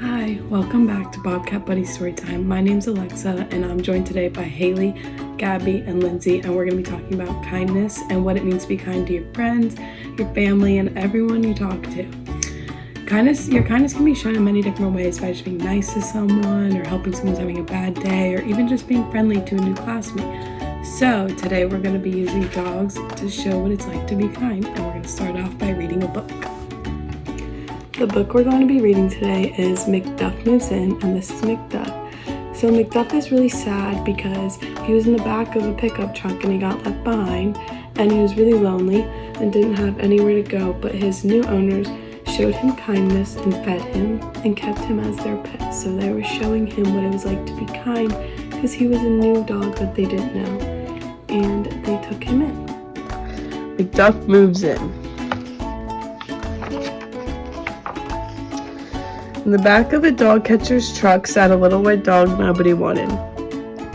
Hi, welcome back to Bobcat Buddies Storytime. My name's Alexa, and I'm joined today by Haley, Gabby, and Lindsay, and we're going to be talking about kindness and what it means to be kind to your friends, your family, and everyone you talk to. Your kindness can be shown in many different ways, by just being nice to someone, or helping someone's having a bad day, or even just being friendly to a new classmate. So today we're going to be using dogs to show what it's like to be kind, and we're going to start off by reading a book. The book we're going to be reading today is McDuff Moves In, and this is McDuff. So McDuff is really sad because he was in the back of a pickup truck and he got left behind, and he was really lonely and didn't have anywhere to go, but his new owners showed him kindness and fed him and kept him as their pet. So they were showing him what it was like to be kind because he was a new dog that they didn't know, and they took him in. McDuff moves in. In the back of a dog catcher's truck sat a little white dog nobody wanted.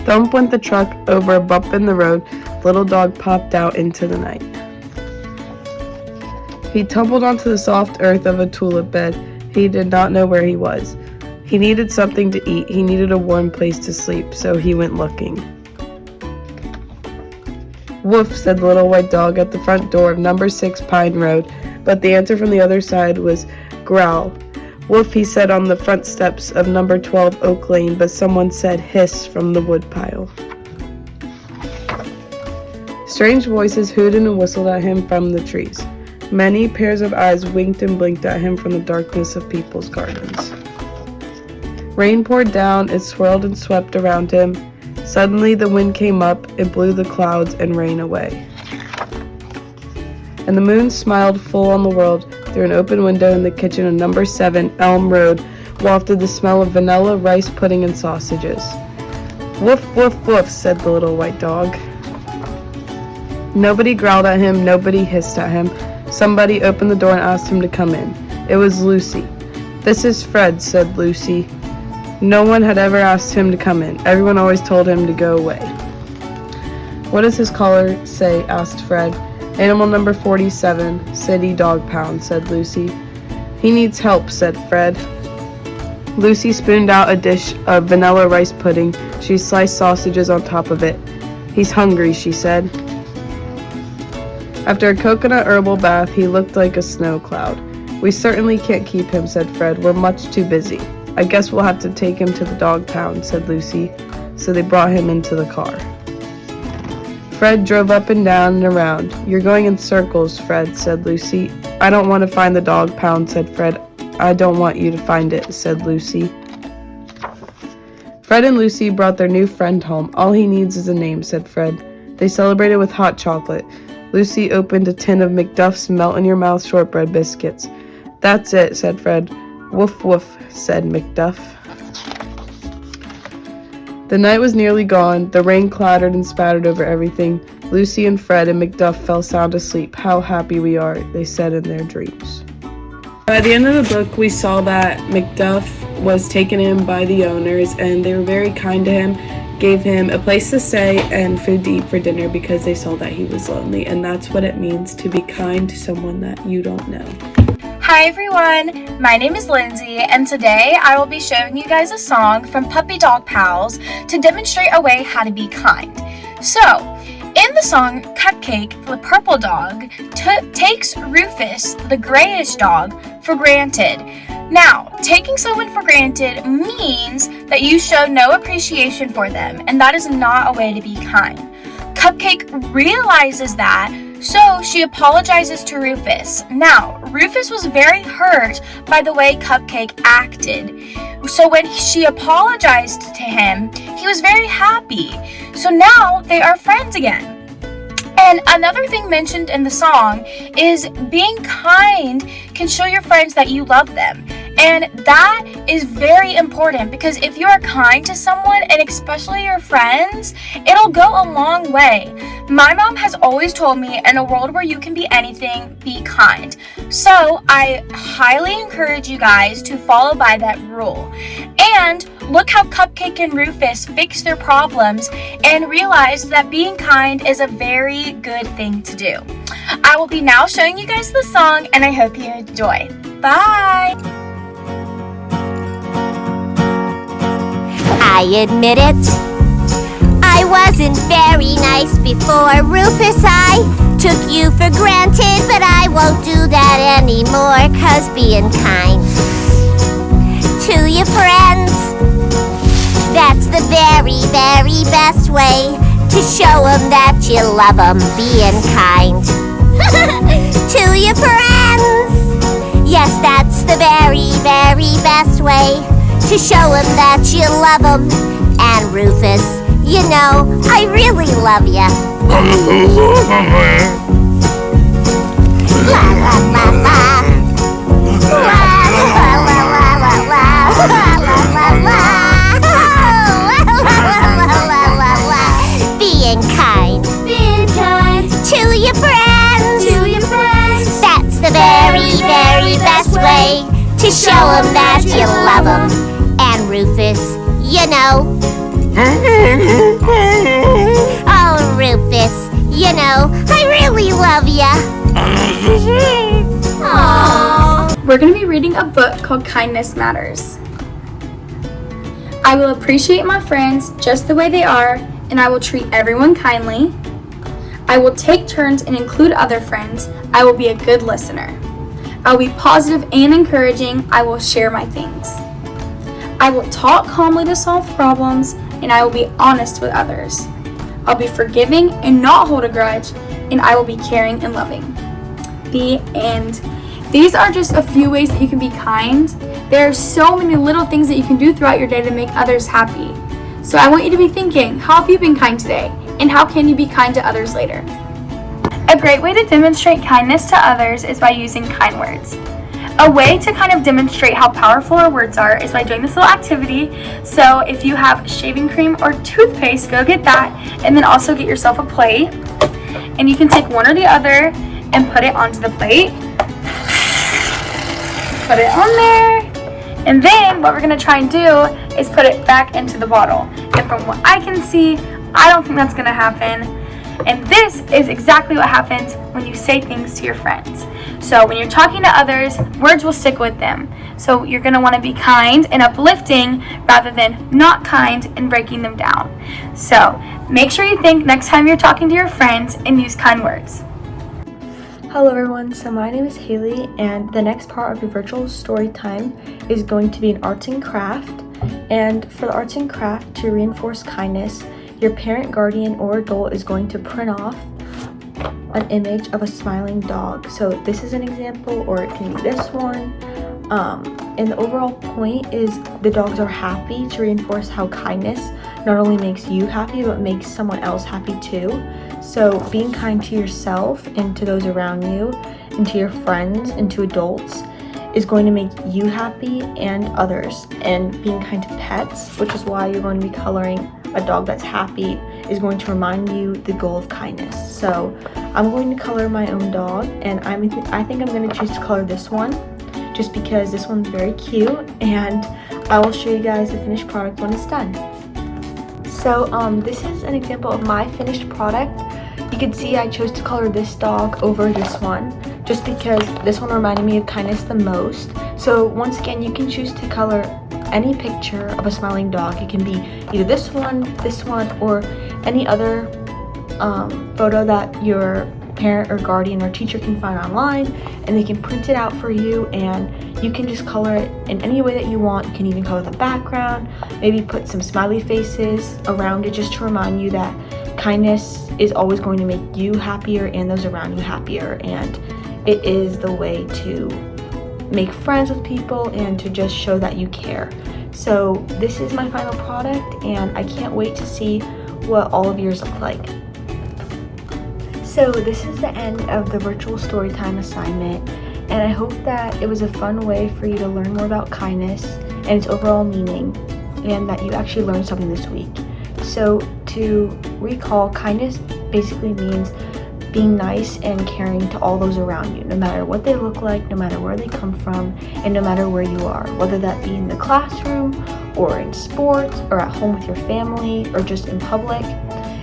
Thump went the truck over a bump in the road. Little dog popped out into the night. He tumbled onto the soft earth of a tulip bed. He did not know where he was. He needed something to eat. He needed a warm place to sleep, so he went looking. Woof, said the little white dog at the front door of number 6 Pine Road, but the answer from the other side was growl. Woof, he said on the front steps of number 12 Oak Lane, but someone said hiss from the woodpile. Strange voices hooted and whistled at him from the trees. Many pairs of eyes winked and blinked at him from the darkness of people's gardens. Rain poured down, it swirled and swept around him. Suddenly the wind came up, it blew the clouds and rain away. And the moon smiled full on the world. Through an open window in the kitchen of number 7 Elm Road wafted the smell of vanilla, rice pudding, and sausages. Woof, woof, woof, said the little white dog. Nobody growled at him, nobody hissed at him. Somebody opened the door and asked him to come in. It was Lucy. This is Fred, said Lucy. No one had ever asked him to come in. Everyone always told him to go away. What does his collar say? Asked Fred. Animal number 47, City Dog Pound, said Lucy. He needs help, said Fred. Lucy spooned out a dish of vanilla rice pudding. She sliced sausages on top of it. He's hungry, she said. After a coconut herbal bath, he looked like a snow cloud. We certainly can't keep him, said Fred. We're much too busy. I guess we'll have to take him to the dog pound, said Lucy. So they brought him into the car. Fred drove up and down and around. You're going in circles, Fred, said Lucy. I don't want to find the dog pound, said Fred. I don't want you to find it, said Lucy. Fred and Lucy brought their new friend home. All he needs is a name, said Fred. They celebrated with hot chocolate. Lucy opened a tin of McDuff's melt-in-your-mouth shortbread biscuits. That's it, said Fred. Woof, woof, said McDuff. The night was nearly gone. The rain clattered and spattered over everything. Lucy and Fred and McDuff fell sound asleep. How happy we are, they said in their dreams. By the end of the book, we saw that McDuff was taken in by the owners, and they were very kind to him, gave him a place to stay and food to eat for dinner because they saw that he was lonely, and that's what it means to be kind to someone that you don't know. Hi everyone, my name is Lindsay, and today I will be showing you guys a song from Puppy Dog Pals to demonstrate a way how to be kind. So, in the song, Cupcake, the purple dog, takes Rufus, the grayish dog, for granted. Now, taking someone for granted means that you show no appreciation for them, and that is not a way to be kind. Cupcake realizes that, so she apologizes to Rufus. Now, Rufus was very hurt by the way Cupcake acted. So when she apologized to him, he was very happy. So now they are friends again. And another thing mentioned in the song is being kind can show your friends that you love them. And that is very important because if you are kind to someone, and especially your friends, it'll go a long way. My mom has always told me, in a world where you can be anything, be kind. So I highly encourage you guys to follow by that rule. And look how Cupcake and Rufus fix their problems and realize that being kind is a very good thing to do. I will be now showing you guys the song, and I hope you enjoy. Bye! I admit it. I wasn't very nice before, Rufus. I took you for granted, but I won't do that anymore, 'cause being kind to your friends, that's the very, very best way to show them that you love them. Being kind to your friends, yes, that's the very, very best way to show them that you love them. And Rufus, you know, I really love ya. La la la la. La la la la la la. La la la la. Being kind. Being kind. To your friends. To your friends. That's the very, very best way to show them that you love them. And Rufus, you know. Oh, Rufus, you know, I really love ya. Aww. We're going to be reading a book called Kindness Matters. I will appreciate my friends just the way they are, and I will treat everyone kindly. I will take turns and include other friends. I will be a good listener. I will be positive and encouraging. I will share my things. I will talk calmly to solve problems, and I will be honest with others. I'll be forgiving and not hold a grudge, and I will be caring and loving. The end. These are just a few ways that you can be kind. There are so many little things that you can do throughout your day to make others happy. So I want you to be thinking, how have you been kind today? And how can you be kind to others later? A great way to demonstrate kindness to others is by using kind words. A way to kind of demonstrate how powerful our words are is by doing this little activity. So if you have shaving cream or toothpaste, go get that, and then also get yourself a plate. And you can take one or the other and put it onto the plate. Put it on there. And then what we're going to try and do is put it back into the bottle. And from what I can see, I don't think that's going to happen. And this is exactly what happens when you say things to your friends. So when you're talking to others, words will stick with them. So you're going to want to be kind and uplifting rather than not kind and breaking them down. So make sure you think next time you're talking to your friends and use kind words. Hello everyone, so my name is Haley, and the next part of your virtual story time is going to be an arts and craft. And for the arts and craft, to reinforce kindness, your parent, guardian, or adult is going to print off an image of a smiling dog. So this is an example, or it can be this one. And the overall point is the dogs are happy, to reinforce how kindness not only makes you happy, but makes someone else happy too. So being kind to yourself and to those around you, and to your friends and to adults, is going to make you happy and others. And being kind to pets, which is why you're going to be coloring a dog that's happy, is going to remind you the goal of kindness. So I'm going to color my own dog, and I think I'm going to choose to color this one, just because this one's very cute, and I will show you guys the finished product when it's done. So this is an example of my finished product. You can see I chose to color this dog over this one, just because this one reminded me of kindness the most. So once again, you can choose to color any picture of a smiling dog. It can be either this one, or any other photo that your parent or guardian or teacher can find online, and they can print it out for you, and you can just color it in any way that you want. You can even color the background, maybe put some smiley faces around it, just to remind you that kindness is always going to make you happier and those around you happier, and it is the way to make friends with people and to just show that you care. So this is my final product, and I can't wait to see what all of yours look like. So this is the end of the virtual storytime assignment, and I hope that it was a fun way for you to learn more about kindness and its overall meaning, and that you actually learned something this week. So to recall, kindness basically means being nice and caring to all those around you, no matter what they look like, no matter where they come from, and no matter where you are, whether that be in the classroom or in sports or at home with your family or just in public.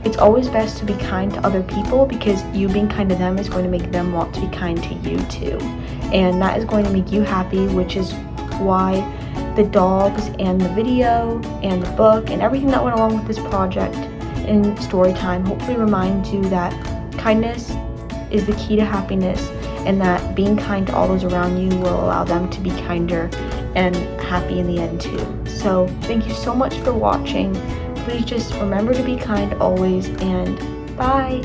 It's always best to be kind to other people, because you being kind to them is going to make them want to be kind to you too. And that is going to make you happy, which is why the dogs and the video and the book and everything that went along with this project in story time hopefully reminds you that kindness is the key to happiness, and that being kind to all those around you will allow them to be kinder and happy in the end too. So thank you so much for watching. Please just remember to be kind always, and bye.